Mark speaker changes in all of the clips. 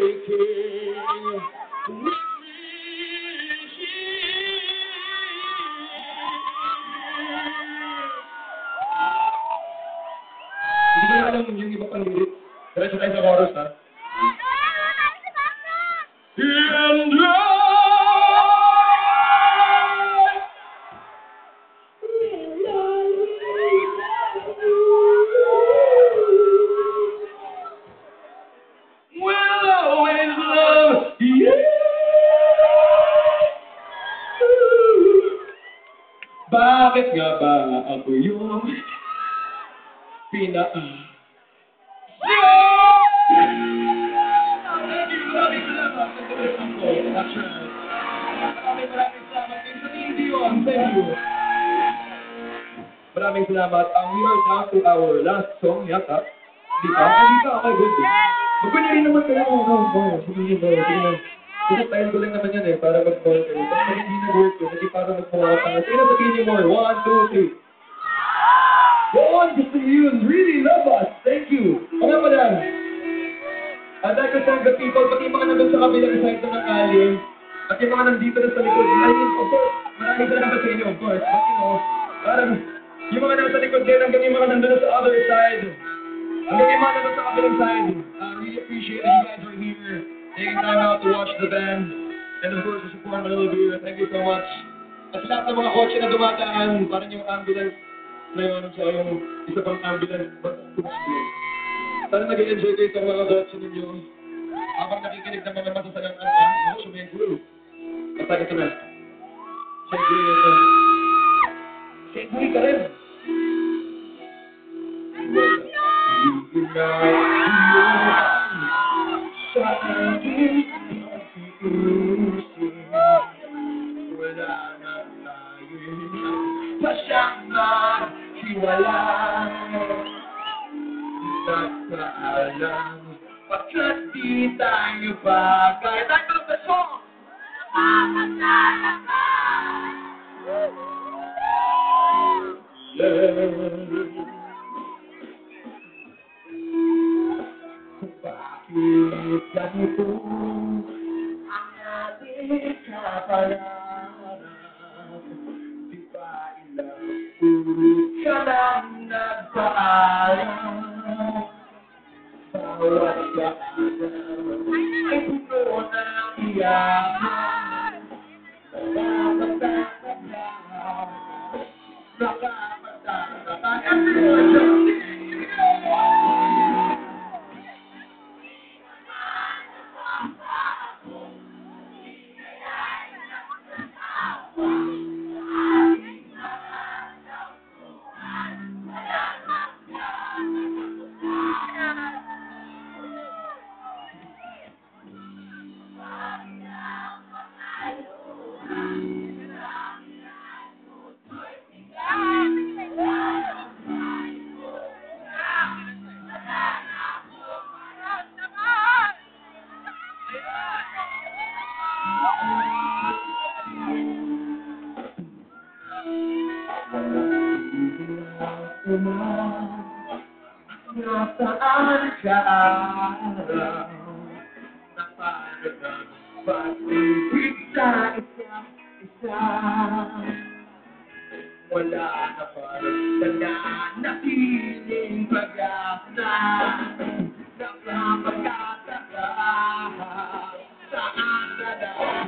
Speaker 1: making with Hindi ko na alam yung iba pang lyrics. Diretso tayo sa chorus, ha? And will always love you. Bakit nga ba ako yung pinaka... Maraming salamat. That's right. Maraming salamat. Thank you. Maraming salamat. We are down to our last song yata. Di ba? Hindi ka. Okay, good. Magpili rin naman kayo. Sige na. Style ko lang naman yan para mag-call kayo. Tapos pag hindi nag-work yun, hindi para mag-mukha ka. Sige na, sabihin niyo more. 1, 2, 3. Go on, gusto you really love us. Thank you. Ano pa lang? I'd like to thank the people, pati yung mga nandun sa kabilang side ng alley, at yung mga nandito na sa likod. I mean, of course, maraming salamat sa inyo, of course. But you know, parang yung mga nasa likod din, hanggang yung mga nandun na sa other side. Hanggang yung mga nandun sa kabilang side. I really appreciate that you guys are here, taking time out to watch the band. And of course, to support Manila Beer. Thank you so much. At sa lahat ng mga kotse na dumataan, parang yung ambulance na yun, sa yung isa pang ambulance. Sana nag-enjoy kayo sa mga kotse ninyo. Habang nakikinig ng mga masasagang kanta, sumenggulo. Basta ito na. Siyempre ito. Siyempre ka rin. Sa aking pag-iusip, wala na tayong pasyama, hiwala. Nagkaalam, pagkat di tayo bagay. Tayo ng beso! Bakit ganito ang ating kapalarap? Di ba ilang ulit ka lang nagpaalam? Bawat kaagam ay puno ng iyakan. Nasaan ka araw na parang pag-ibig sa isa't isa? Wala na parang nananatiling pag-asa. Napapagkataka saan na dahil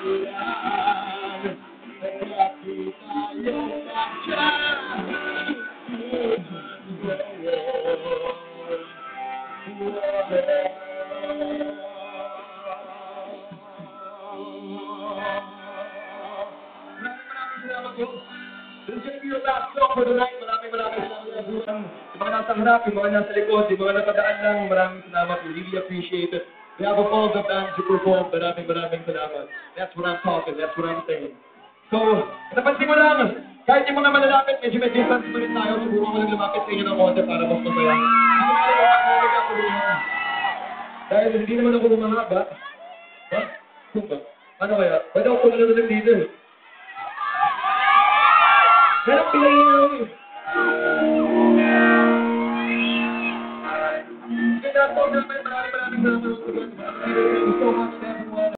Speaker 1: This is going to be your last song for the night. Maraming salamat everyone. Yung mga nasa harap, yung mga nasa likod, yung mga napadaan lang, maraming salamat. We really appreciate it. We have all the bands who perform. Maraming salamat. That's what I'm talking. That's what I'm saying. So, napansin mo lang, kahit yung mga malalapit, medyo may distance mo rin tayo. Subukan ko lang lumapit sa inyo ng konti para mas masaya. Dahil hindi naman ako lumahaba. Ha? Ano kaya? Pwede ako pula na lang dito eh. Ganang pilay niyo eh. Kaya po namin, maraming salamat. Thank you so much, everyone.